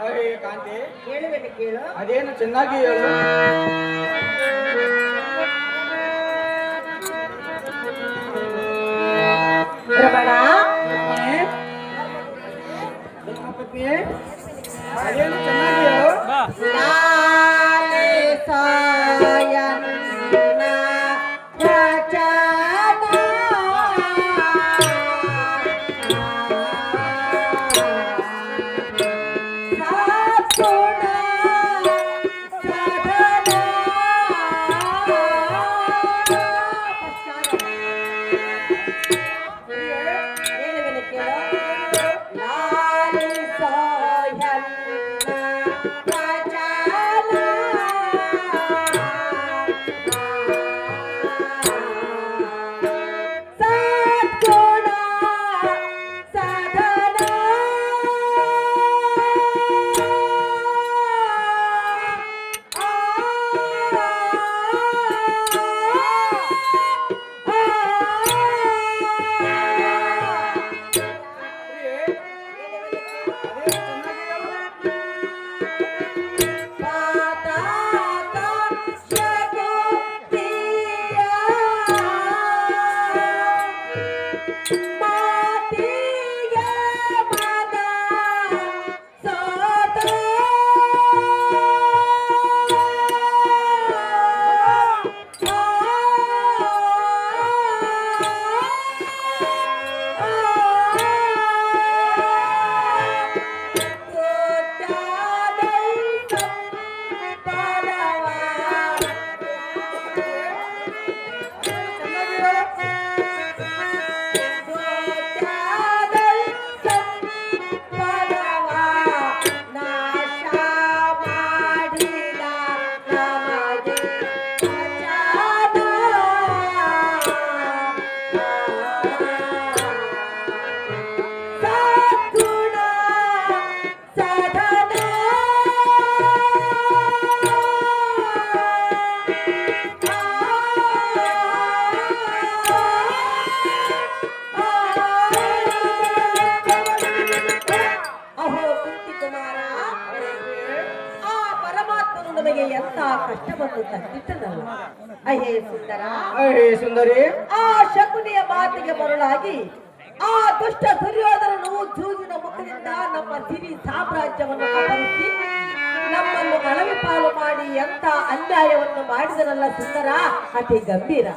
ಅರೇ ಕಾಂತಿ, ಹೇಳುವೆನು ಕೇಳು. ಅದೇನು ಚೆನ್ನಾಗಿ ಹೇಳು. ರಮಣ, ಧರ್ಮಪತ್ನಿಯೇ, ಅದೇನು ಚೆನ್ನಾಗಿ ಹೇಳು. ಲಾಲಿಸಾಯನ್ನ ವಚನ ಸದ್ಗುಣ ಸಾಧನ. ಹೇಳುವೆನು ಕೇಳು. ಲಾಲಿಸಾಯನ್ನ ವಚನ ಸದ್ಗುಣ ಸಾಧನ. ನಮಗೆ ಎಂತ ಕಷ್ಟವನ್ನು ತಂದಿಟ್ಟನಲ್ಲ. ಅಹೇ ಸುಂದರ, ಅಹೇ ಸುಂದರಿ, ಆ ಶಕುನಿಯ ಮಾತಿಗೆ ಮರುಳಾಗಿ ಆ ದುಷ್ಟ ದುರ್ಯೋಧನನು ಜೂಜಿನ ಮುಖದಿಂದ ನಮ್ಮ ಸಿರಿ ಸಾಮ್ರಾಜ್ಯವನ್ನು ಕಬಳಿಸಿ ನಮ್ಮನ್ನು ಅಳವಿ ಪಾಲು ಮಾಡಿ ಎಂತ ಅನ್ಯಾಯವನ್ನು ಮಾಡಿದನಲ್ಲ ಸುಂದರ, ಅತಿ ಗಂಭೀರ.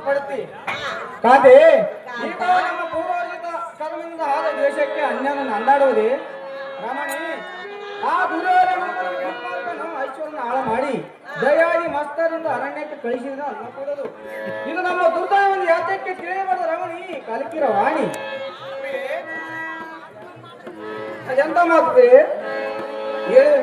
ಪಡುತ್ತಿ ಕಾಂತಿ ಈಗ ನಮ್ಮ ಪೂರ್ವಾರ್ಜಿತ ಕರ್ಮದಿಂದ ಆದ ದೇಶಕ್ಕೆ ಅನ್ಯನನ್ನು ಅಂದಾಡುವುದೇ ರಮಣಿ ಆ ದುರ್ಯೋಧನನು ಐಶ್ವರ್ಯನ ಹಾಳು ಮಾಡಿ ದಯಾದಿ ಮಸ್ತರಿಂದ ಅರಣ್ಯಕ್ಕೆ ಕಳಿಸಿದ ಅನ್ನ ಕೊಡೋದು ಇದು ನಮ್ಮ ದುರ್ದೈವವನ್ನು ಯಾತಕ್ಕೆ ತಿಳಿಯಬಾರದು ರಮಣಿ ಕಲಿಕಿರ ವಾಣಿ ಅದೆಂತ ಮಾತು ಹೇಳು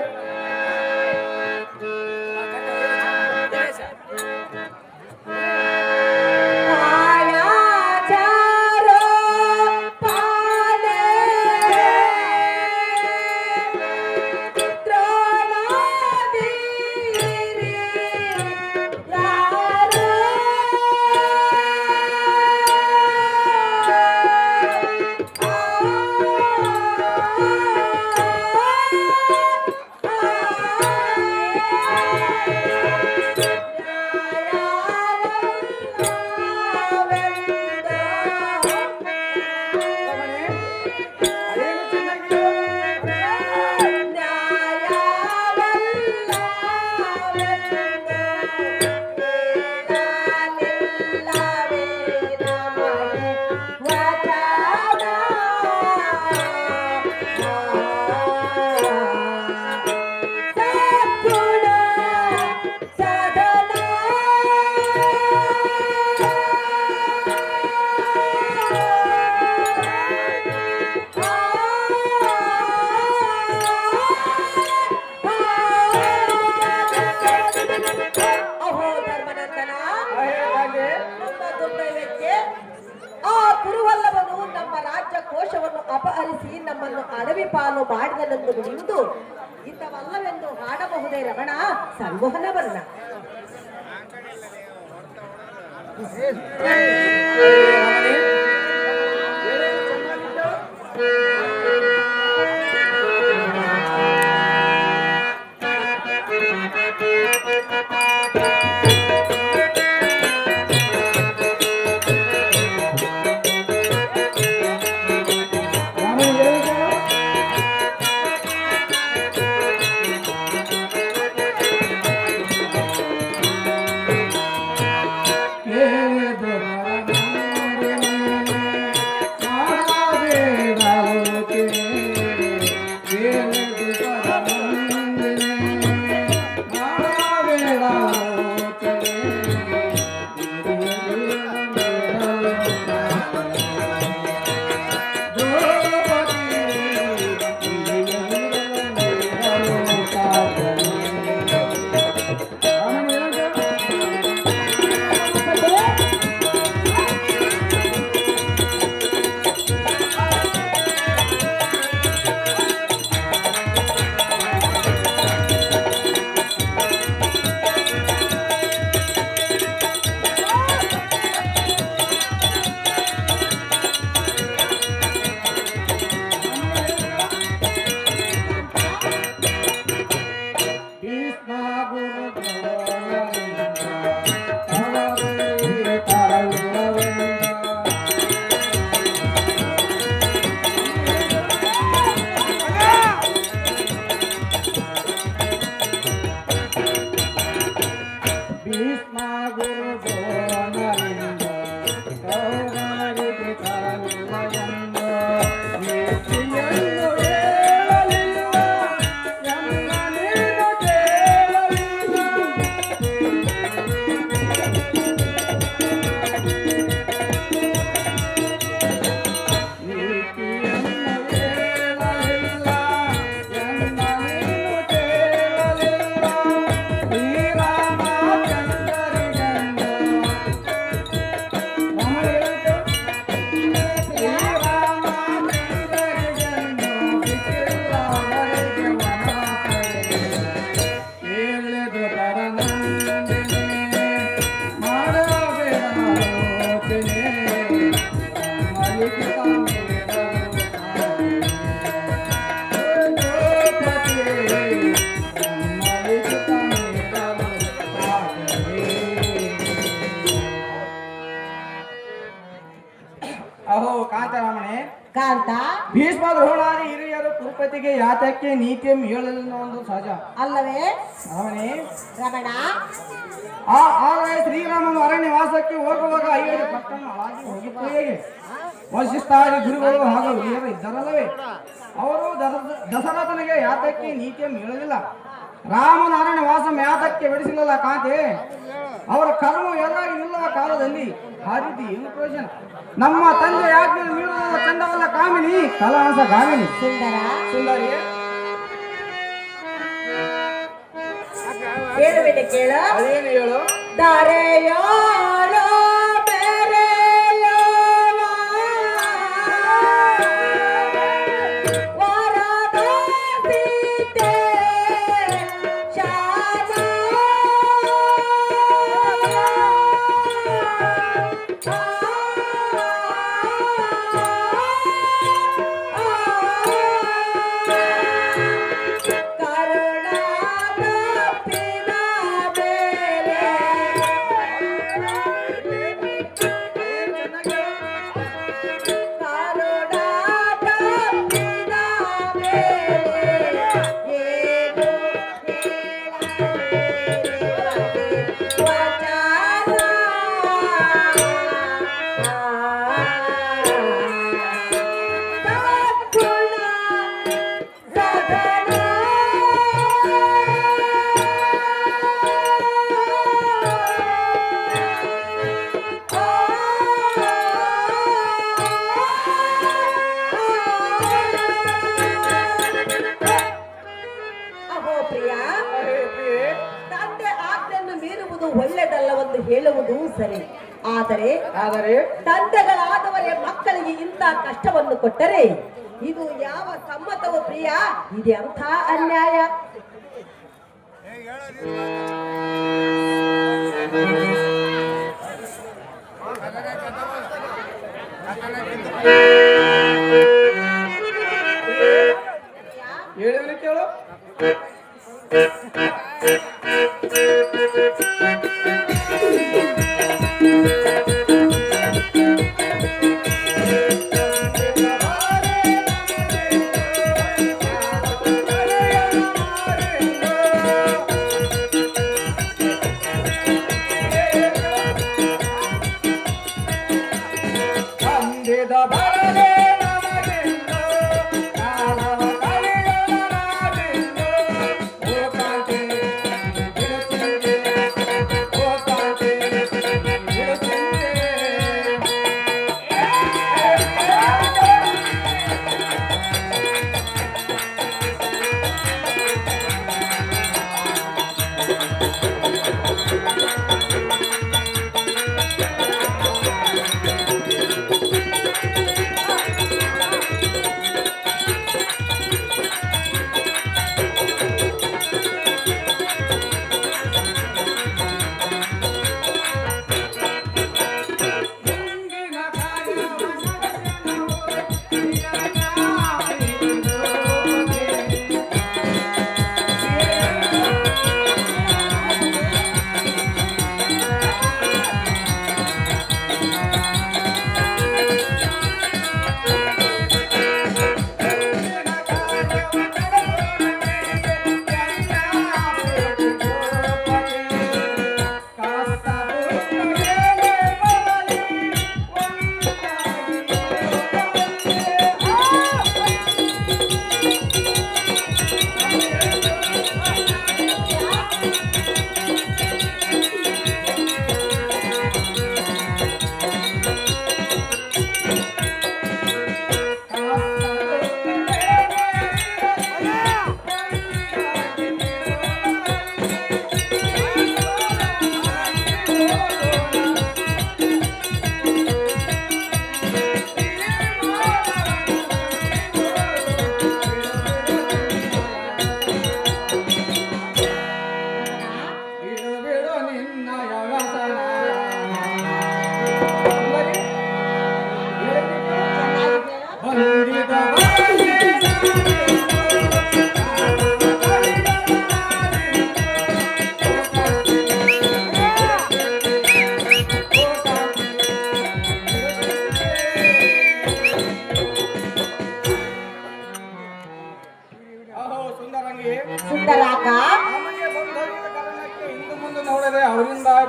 ಅಪಹರಿಸಿ ನಮ್ಮನ್ನು ಅಡವಿ ಪಾಲು ಮಾಡಿದನೆಂದು ನುಡಿಯುವುದು ಇಂಥವಲ್ಲವೆಂದು ಹಾಡಬಹುದೇ ರಮಣ ಸಂವಹನ ವರ್ಣ ಅಹೋ ಕಾಂತರಾಮಣೆ ಕಾಂತ ಭೀಷ್ಮ ದ್ರೋಣಾದಿ ಹಿರಿಯರು ಕುರುಪತಿಗೆ ಯಾತಕ್ಕೆ ನೀತಿಯಂ ಹೇಳಲಿಲ್ಲ ಒಂದು ಸಹಜ ಅಲ್ಲವೇ ಅವನೇ ರಮಣ? ಆದರೆ ಶ್ರೀರಾಮನು ಅರಣ್ಯವಾಸಕ್ಕೆ ಹೋಗುವಾಗ ಐದು ಪಟ್ಟಣ ಹಾಗೆ ಹೋಗಿತ್ತು ಹೇಗೆ? ವಶಿಷ್ಠಾದಿ ಗುರುಗಳು ಹಾಗೂ ಹಿರಿಯರು ಇದ್ದರಲ್ಲವೇ? ಅವರು ದಶರಥನಿಗೆ ಯಾತಕ್ಕೆ ನೀತಿಯಂ ಹೇಳಲಿಲ್ಲ? ರಾಮನ ಅರಣ್ಯವಾಸ ಯಾತಕ್ಕೆ ಬಿಡಿಸಲಿಲ್ಲ ಕಾಂತೆ? ಅವರ ಕರ್ಮ ಎದುರಾಗಿ ನಿಲ್ಲುವ ಕಾಲದಲ್ಲಿ ಆ ರೀತಿ ಏನು ಪ್ರಯೋಜನ? ನಮ್ಮ ತಂದೆ ಯಾಜ್ಞೆ ನೀಡುವ ಚಂದವಲ್ಲ ಕಾಮಿನಿ, ಕಲಾಸ ಗಾಮಿನಿ. ಸುಂದರ ಸುಂದರಿ ಹೇಳುವಿದೆ ಕೇಳ. ಅದೇನು ಹೇಳು? ದಾರೆಯೋಳೋ ಬೆರೆಯೋ ವರದ ಸೀತೆ ಶಾನ ಒಳ್ಳೆದಲ್ಲವೆಂದು ಹೇಳುವುದು ಸರಿ. ಆದರೆ ತಂದೆಗಳಾದವರೇ ಮಕ್ಕಳಿಗೆ ಇಂಥ ಕಷ್ಟವನ್ನು ಕೊಟ್ಟರೆ ಇದು ಯಾವ ಸಮ್ಮತವು ಪ್ರಿಯ? ಇದೆ ಅಂಥ ಅನ್ಯಾಯ. ಹೇಳುವನು ಕೇಳು.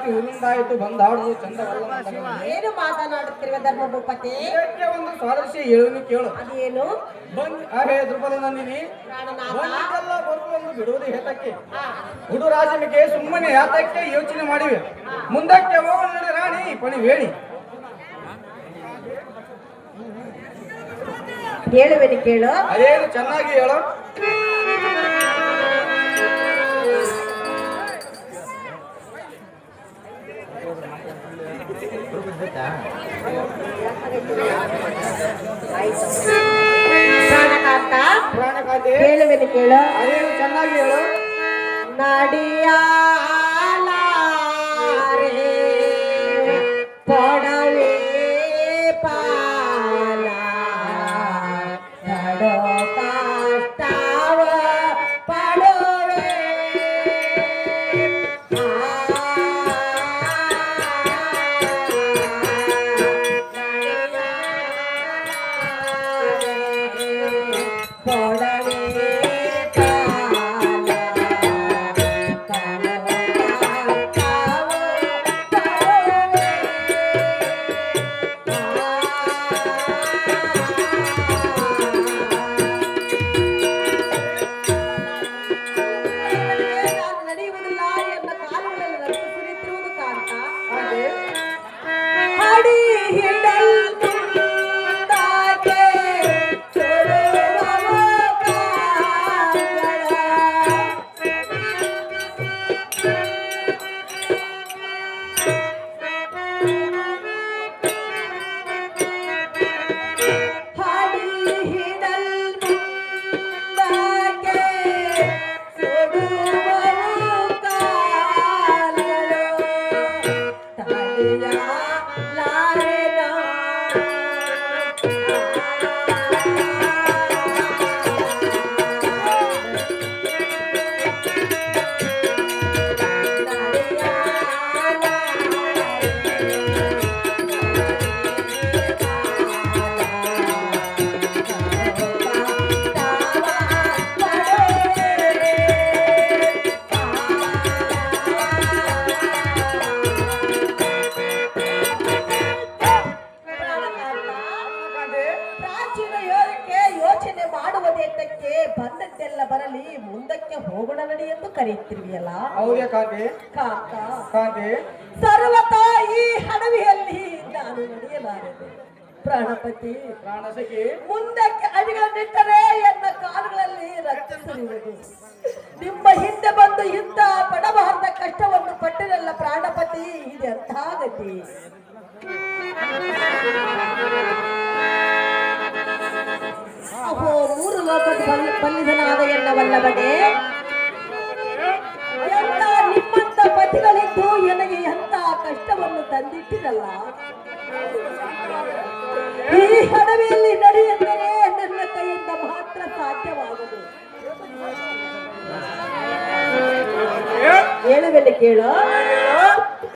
ಜಾತಿ ಹುರುಂದಾಯಿತು ಬಂದಾಡುವುದು ಚಂದವಲ್ಲ ನನ್ನ ಮಗನೇ. ಏನು ಮಾತನಾಡುತ್ತಿರುವ ಧರ್ಮ ಭೂಪತಿ? ಇದಕ್ಕೆ ಒಂದು ಸ್ವಾರಸ್ಯ ಹೇಳುವುದು ಕೇಳು. ಅದೇನು? ಅರೆ ದ್ರುಪದ ನಂದಿನಿ, ಪ್ರಾಣನಾಥ. ಬಂದಿದ್ದೆಲ್ಲ ಬರುವುದು ಬಿಡುವುದು ಹೇತಕ್ಕೆ? ಹುಡುರಾಜನಿಗೆ ಸುಮ್ಮನೆ ಯಾತಕ್ಕೆ ಯೋಚನೆ ಮಾಡಿವೆ. ಮುಂದಕ್ಕೆ ಹೋಗೋಣ ನಡೆ ರಾಣಿ ಪಣಿ ಹೇಳಿ. ಹೇಳುವೆನು ಕೇಳು. ಅದೇನು ಚೆನ್ನಾಗಿ ಹೇಳು. ಪ್ರಾಣನಾಥ, ಪ್ರಾಣಕಾಂತಿ, ಹೇಳುವೆನು ಕೇಳು. ಅದೇನು ಚೆನ್ನಾಗಿ ಹೇಳು. ನಡಿಯಾಲಾರೆ ಪೊಡವೆ ಪಾಲ ನಡೋ ಕಷ್ಟವ ಪಡುವೆ. ಪೊಡವೆ ನಡೆಯುವುದಿಲ್ಲ ಎನ್ನ ಕಾಲುಗಳಲ್ಲಿ ರಕ್ತ ಸುರಿಯುತ್ತಿರುವುದು ಕಾಣ್ತಾ ಕಾಂತಿ, ಅಡಿ ಹಿಡಲ್ದಾಗೆ ಸುಡುವವ ಕಾಂಗಳ. ಅಡಿ ಹಿಡಲ್ದಾಗೆ ಸುಡುವವ ಕಾಲಗಳು ತಡೆಯಲಾರೆನ. ಕಾಂತಿ, ಪ್ರಾಚೀನ ಯೋಗಕ್ಕೆ ಯೋಚನೆ ಮಾಡುವುದೇತಕ್ಕೆ ಬಂದದ್ದೆಲ್ಲ ಬರಲಿ ಮುಂದಕ್ಕೆ ಹೋಗೋಣ ನಡಿ ಎಂದು ಕರೆಯುತ್ತಿರುವಿಯಲ್ಲ ಹೌದೇ ಕಾಂತಿ? ಕಾಕ. ಕಾಂತಿ, ಸರ್ವತಾ ಈ ಹಡವಿಯಲ್ಲಿ ನಾನು ನಡೆಯಲಾರದೆ ಪ್ರಾಣಪತಿ. ಪ್ರಾಣಸಖಿ, ಮುಂದಕ್ಕೆ ಅಡಿಗಳನ್ನಿಟ್ಟರೆ ಎನ್ನ ಕಾಲುಗಳಲ್ಲಿ ರಕ್ತ ಸುರಿಯುವುದು. ನಿಮ್ಮ ಹಿಂದೆ ಬಂದು ಇಂಥ ಪಡಬಾರದ ಕಷ್ಟವನ್ನು ಪಟ್ಟಿರಲ್ಲ ಪ್ರಾಣಪತಿ. ಇದೆಂಥ ಗತಿ? ಅಹೋ, ಮೂರು ಲೋಕದ ಬಲ್ಲಿದನಾದ ಎನ್ನವಲ್ಲವನೇ. ಎಂತ ನಿಮ್ಮಂತ ಪತಿಗಳಿದ್ದು ನನಗೆ ಎಂತ ಕಷ್ಟವನ್ನು ತಂದಿಟ್ಟಿರಲ್ಲ. ಈ ಹಡವೆಯಲ್ಲಿ ನಡೆಯೆಂದರೆ ನನ್ನ ಕೈಯಿಂದ ಮಾತ್ರ ಸಾಧ್ಯವಾಗುವುದು. ಹೇಳುವೆನು ಕೇಳು.